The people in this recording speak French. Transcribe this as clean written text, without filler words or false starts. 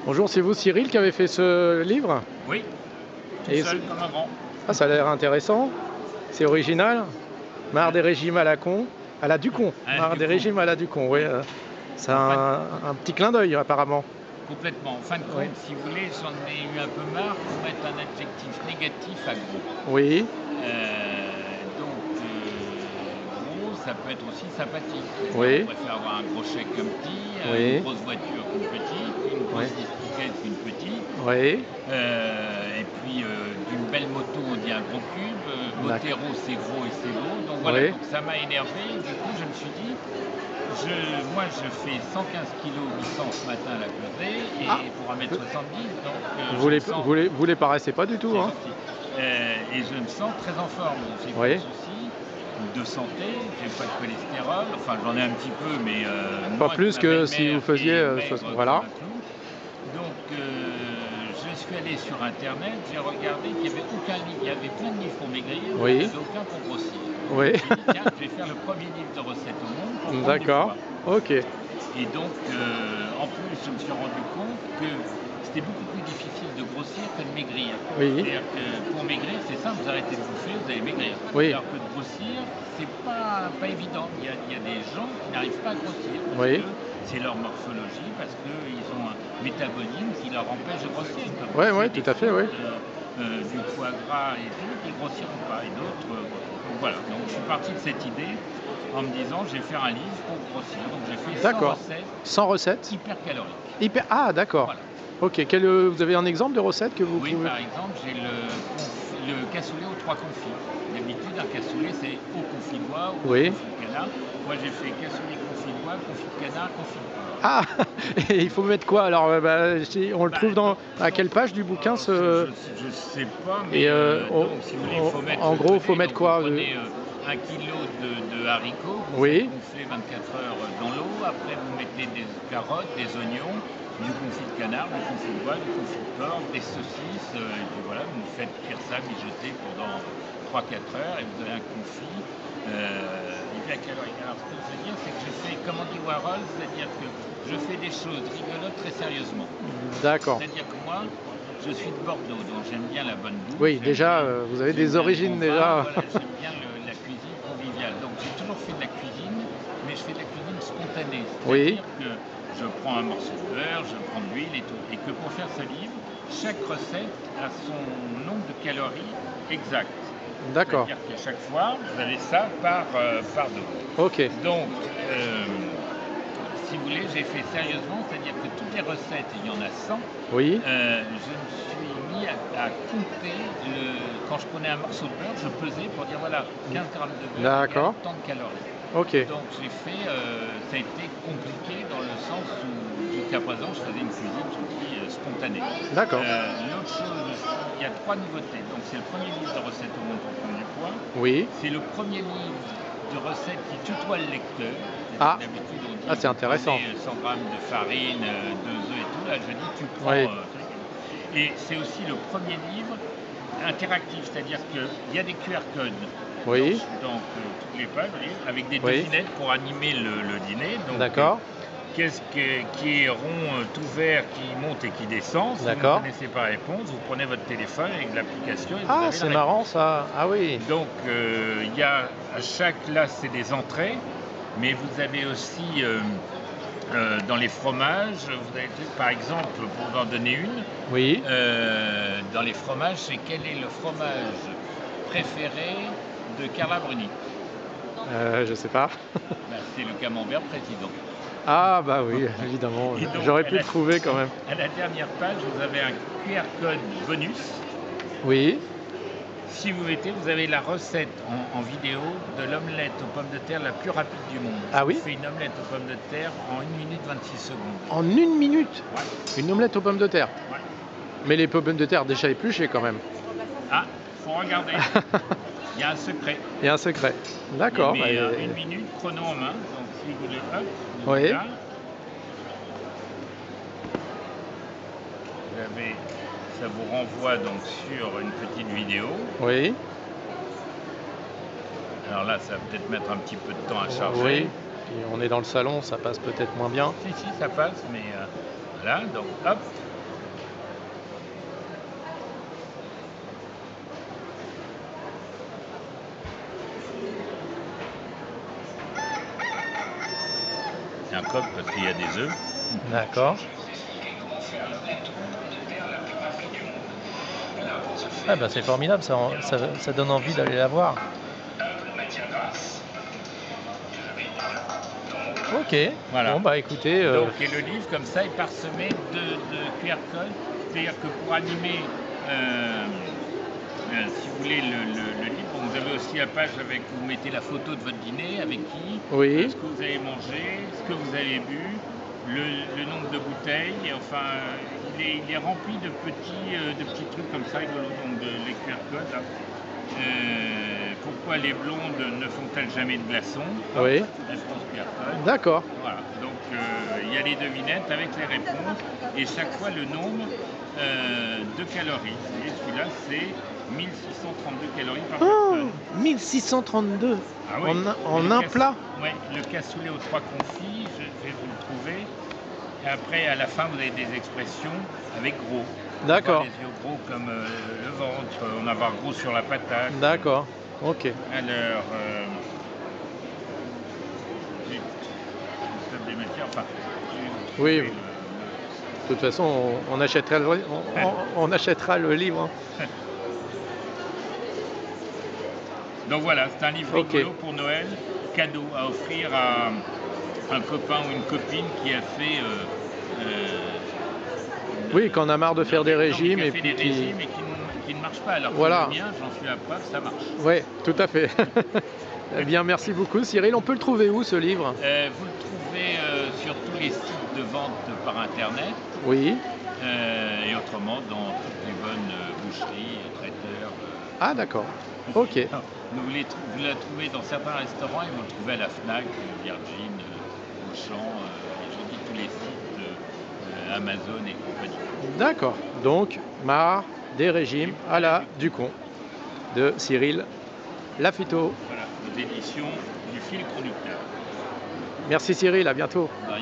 Bonjour, c'est vous Cyril qui avez fait ce livre? Oui, tout Et seul comme un grand. ah, ça a l'air intéressant, c'est original. Marre des régimes à la con, à la Ducon. Marre Du des coup, régimes à la Ducon, oui. oui. C'est En fin de un petit clin d'œil apparemment. complètement. En fin de Oui. compte, si vous voulez, j'en ai eu un peu marre pour mettre un adjectif négatif à gros. Oui, Gros, ça peut être aussi sympathique. C'est-à-dire, oui, on préfère avoir un gros chèque qu'un petit, une oui, grosse voiture qu'une petite, une oui, grosse disquette qu'une petite. oui, Et puis, d'une belle moto, on dit un gros cube. d'accord. Motero, c'est gros et c'est beau. Donc voilà, Oui. donc ça m'a énervé. Du coup, je me suis dit, moi, je fais 115 kilos 800 ce matin à la pesée Ah, et pour 1,70 m, donc vous je me les, sens, vous les paraissez pas du tout, c'est hein? gentil, et je me sens très en forme. J'ai pas de Oui, soucis de santé, j'ai pas de cholestérol, enfin j'en ai un petit peu, mais pas moins que plus ma que si vous belle-mère qui faisiez, est maigre comme voilà. un clou. Donc je suis allé sur internet, j'ai regardé qu'il n'y avait aucun livre, il y avait plein de livres pour maigrir, mais il n'y Oui, avait aucun pour grossir. Donc je me oui, suis dit, tiens, je vais faire le premier livre de recettes au monde pour prendre du d'accord, poids. ok, Et donc, en plus, je me suis rendu compte que c'était beaucoup plus difficile de grossir que de maigrir. oui, C'est-à-dire que pour maigrir, c'est simple, vous arrêtez de bouffer, vous allez maigrir. oui, Alors que de grossir, c'est pas évident. Il y a des gens qui n'arrivent pas à grossir parce oui, que c'est leur morphologie, parce qu'ils ont un métabolisme qui leur empêche de grossir. Ils peuvent ouais, manger ouais, tout des à fait, oui. frites, du foie gras et tout, ils grossiront pas. Et d'autres, donc voilà. Donc je suis parti de cette idée en me disant, je vais faire un livre pour grossir. Donc j'ai fait 100 D'accord. recettes Sans recette? hypercaloriques. Hyper, ah d'accord. Voilà. OK. Vous avez un exemple de recette que vous Oui, pouvez. par exemple, j'ai le cassoulet aux 3 confits. D'habitude, un cassoulet, c'est au confit d'oie ou au Oui. confit de canard. Moi, j'ai fait cassoulet confit d'oie, confit de canard, confit de porc. Ah! Et il faut mettre quoi alors? Bah, on le Bah, trouve dans à donc, quelle page du bouquin ce je sais pas, et mais donc si vous voulez, il faut mettre en de gros, faut côté. mettre Donc vous quoi, prenez 1 kilo de haricots, vous faites Oui, gonfler 24 heures dans l'eau. Après, vous mettez des carottes, des oignons, du confit de canard, du confit de bois, du confit de porc, des saucisses, et puis voilà, vous faites cuire ça, mijoter pendant 3 4 heures, et vous avez un confit hypercalorique. Alors, ce que je veux dire, c'est que je fais, comme on dit Warhol, c'est-à-dire que je fais des choses rigolotes très sérieusement. d'accord. C'est-à-dire que moi, je suis de Bordeaux, donc j'aime bien la bonne bouffe, Oui, déjà, vous avez j'aime des bien le bon origines vin, déjà. voilà, j'aime bien la cuisine conviviale. Donc j'ai toujours fait de la cuisine, mais je fais de la cuisine spontanée. Oui, C'est-à-dire que je prends un morceau de beurre, je prends de l'huile et tout. Et que pour faire ce livre, chaque recette a son nombre de calories exact. d'accord. C'est-à-dire qu'à chaque fois, vous avez ça par dose. OK. Donc, si vous voulez, j'ai fait sérieusement, c'est-à-dire que toutes les recettes, et il y en a 100, Oui, je me suis mis à compter quand je prenais un morceau de beurre, je pesais pour dire voilà, 15 grammes de beurre égale d'accord. tant de calories. OK. Donc j'ai fait, ça a été compliqué dans le sens où jusqu'à présent je faisais une cuisine, je vous dis, spontanée. D'accord. L'autre chose aussi, il y a 3 nouveautés. Donc c'est le premier livre de recettes au monde pour prendre du poids. Oui. C'est le premier livre de recettes qui tutoie le lecteur. Ah, D'habitude, on dit c'est vous intéressant. prenez 100 grammes de farine, 2 œufs et tout. Là, je dis tu prends. Oui, Et c'est aussi le premier livre interactif, c'est-à-dire qu'il y a des QR codes oui, dans toutes les pages du livre, avec des oui, devinettes pour animer le dîner. Donc, d'accord, qui est rond, tout vert, qui monte et qui descend. Si vous ne d'accord. connaissez pas la réponse, vous prenez votre téléphone avec l'application et vous Ah, avez c'est la marrant réponse. ça. Ah oui, Donc, il y a à chaque, là, c'est des entrées, mais vous avez aussi dans les fromages, vous avez par exemple, pour en donner une, oui. dans les fromages, c'est quel est le fromage préféré de Carla Bruni? Je sais pas. Ben, c'est le camembert président. Ah bah oui, évidemment. Et donc, J'aurais pu le trouver quand même. à la dernière page, vous avez un QR code bonus. Oui. Si vous mettez, vous avez la recette en vidéo de l'omelette aux pommes de terre la plus rapide du monde. Ah Je oui? vous fais une omelette aux pommes de terre en 1 minute 26 secondes. En 1 minute? Ouais, Une omelette aux pommes de terre. ouais. Mais les pommes de terre déjà épluchées quand même. Ah, faut regarder. Il y a un secret. Il y a un secret. D'accord. Mais 1 minute, chrono en main. Donc si vous voulez, hop, vous Oui. là. Vous avez, ça vous renvoie donc sur une petite vidéo. Oui. Alors là, ça va peut-être mettre un petit peu de temps à charger. Oui. Puis on est dans le salon, ça passe peut-être moins bien. Si, ça passe, mais voilà. Donc hop, coque parce qu'il y a des œufs. D'accord. Ah bah c'est formidable, ça donne envie d'aller la voir. Ok, Voilà. bon bah écoutez, Donc, et le livre, comme ça, est parsemé de QR codes. C'est-à-dire que pour animer, si vous voulez, le livre, bon, vous avez aussi la page avec, vous mettez la photo de votre dîner, avec qui, oui, ce que vous avez mangé, ce que vous avez bu, le nombre de bouteilles. Enfin, il est rempli de petits trucs comme ça, rigolos, donc les QR codes. Là. Pourquoi les blondes ne font-elles jamais de glaçons? oui, Réponse QR code. d'accord. Voilà, donc il y a les devinettes avec les réponses et chaque fois le nombre de calories. Et celui-là, c'est 1632 calories par Oh, personne. 1632 Ah oui, en un plat? Oui, le cassoulet aux 3 confits, je vais vous le trouver. Et après, à la fin, vous avez des expressions avec gros. D'accord, Les yeux gros comme le ventre, on va avoir gros sur la patate. d'accord, ok. Alors, des matières, enfin, Oui, le- de toute façon, on achètera on achètera le livre. Hein. Donc voilà, c'est un livre Ok. rigolo pour Noël, cadeau à offrir à un copain ou une copine qui a fait. Oui, qu'on a marre de faire des régimes qui a et fait puis des régimes et qui ne marche pas. Alors Voilà. que le mien, j'en suis la preuve, ça marche. Oui, tout à fait. Eh bien, merci beaucoup, Cyril. On peut le trouver où, ce livre? Vous le trouvez sur tous les sites de vente par internet Oui. et autrement dans toutes les bonnes boucheries, traiteurs. Ah, d'accord. Ok. Vous la trouvez dans certains restaurants et vous le trouvez à la Fnac, Virgin, Auchan, et je dis tous les sites Amazon et compagnie. D'accord. Donc, marre des régimes à la Ducon de Cyril Lafito. Voilà, aux éditions du fil conducteur. Merci, Cyril. À bientôt. De rien.